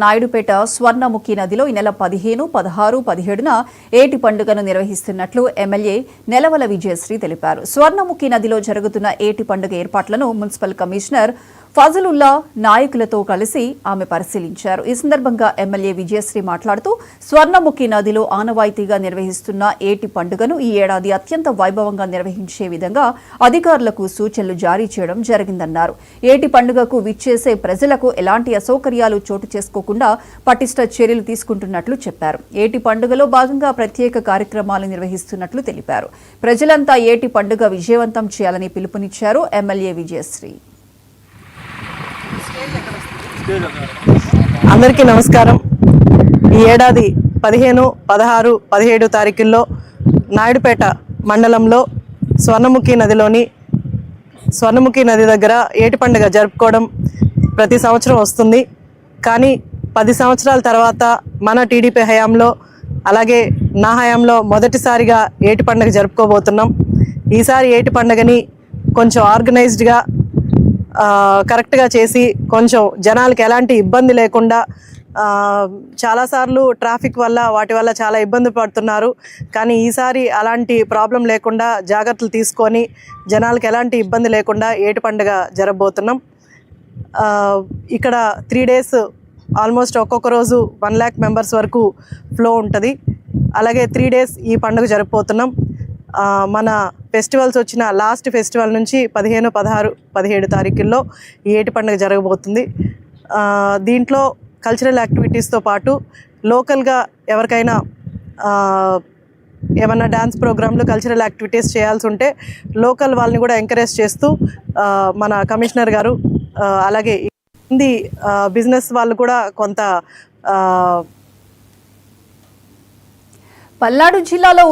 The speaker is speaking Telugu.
నాయుడుపేట స్వర్ణముఖి నదిలో ఈ నెల 15, 16, 17న ఏటి పండుగను నిర్వహిస్తున్నట్లు ఎమ్మెల్యే నెలవల విజయశ్రీ తెలిపారు. స్వర్ణముఖి నదిలో జరుగుతున్న ఏటి పండుగ ఏర్పాట్లను మున్సిపల్ కమిషనర్ ఫజలుల్లా నాయకులతో కలిసి ఆమె పరిశీలించారు. ఈ సందర్భంగా ఎమ్మెల్యే విజయశ్రీ మాట్లాడుతూ స్వర్ణముఖి నదిలో ఆనవాయితీగా నిర్వహిస్తున్న ఏటి పండుగను ఈ ఏడాది అత్యంత వైభవంగా నిర్వహించే విధంగా అధికారులకు సూచనలు జారీ చేయడం జరిగిందన్నారు. ఏటి పండుగకు విచ్చేసే ప్రజలకు ఎలాంటి అసౌకర్యాలు చోటు చేసుకోకుండా పటిష్ట చర్యలు తీసుకుంటున్నట్లు చెప్పారు. ఏటి పండుగలో భాగంగా ప్రత్యేక కార్యక్రమాలు నిర్వహిస్తున్నట్లు తెలిపారు. ప్రజలంతా ఏటి పండుగ విజయవంతం చేయాలని పిలుపునిచ్చారు ఎమ్మెల్యే విజయశ్రీ. అందరికీ నమస్కారం. ఈ ఏడాది 15, 16, 17 తారీఖుల్లో నాయుడుపేట మండలంలో స్వర్ణముఖి నది దగ్గర ఏటి పండుగ జరుపుకోవడం ప్రతి సంవత్సరం వస్తుంది. కానీ 10 సంవత్సరాల తర్వాత మన టీడీపీ హయాంలో అలాగే నా హయాంలో మొదటిసారిగా ఏటి పండుగ జరుపుకోబోతున్నాం. ఈసారి ఏటి పండుగని కొంచెం ఆర్గనైజ్డ్గా కరెక్ట్గా చేసి కొంచెం జనాలకి ఎలాంటి ఇబ్బంది లేకుండా, చాలాసార్లు ట్రాఫిక్ వల్ల వాటి వల్ల చాలా ఇబ్బంది పడుతున్నారు. కానీ ఈసారి అలాంటి ప్రాబ్లం లేకుండా జాగ్రత్తలు తీసుకొని జనాలకి ఎలాంటి ఇబ్బంది లేకుండా ఏటి పండుగ జరగబోతున్నాం. ఇక్కడ 3 days ఆల్మోస్ట్ ఒక్కొక్క రోజు 1 lakh members వరకు ఫ్లో ఉంటుంది. అలాగే 3 days ఈ పండుగ జరుపుతున్నాం. మన ఫెస్టివల్స్ వచ్చిన లాస్ట్ ఫెస్టివల్ నుంచి 15, 16, 17 తారీఖుల్లో ఈ ఏటి పండుగ జరగబోతుంది. దీంట్లో కల్చరల్ యాక్టివిటీస్తో పాటు లోకల్గా ఎవరికైనా ఏమన్నా డ్యాన్స్ ప్రోగ్రాంలు, కల్చరల్ యాక్టివిటీస్ చేయాల్సి ఉంటే లోకల్ వాళ్ళని కూడా ఎంకరేజ్ చేస్తూ మన కమిషనర్ గారు అలాగే హిందీ బిజినెస్ వాళ్ళు కూడా కొంత పల్నాడు జిల్లాలో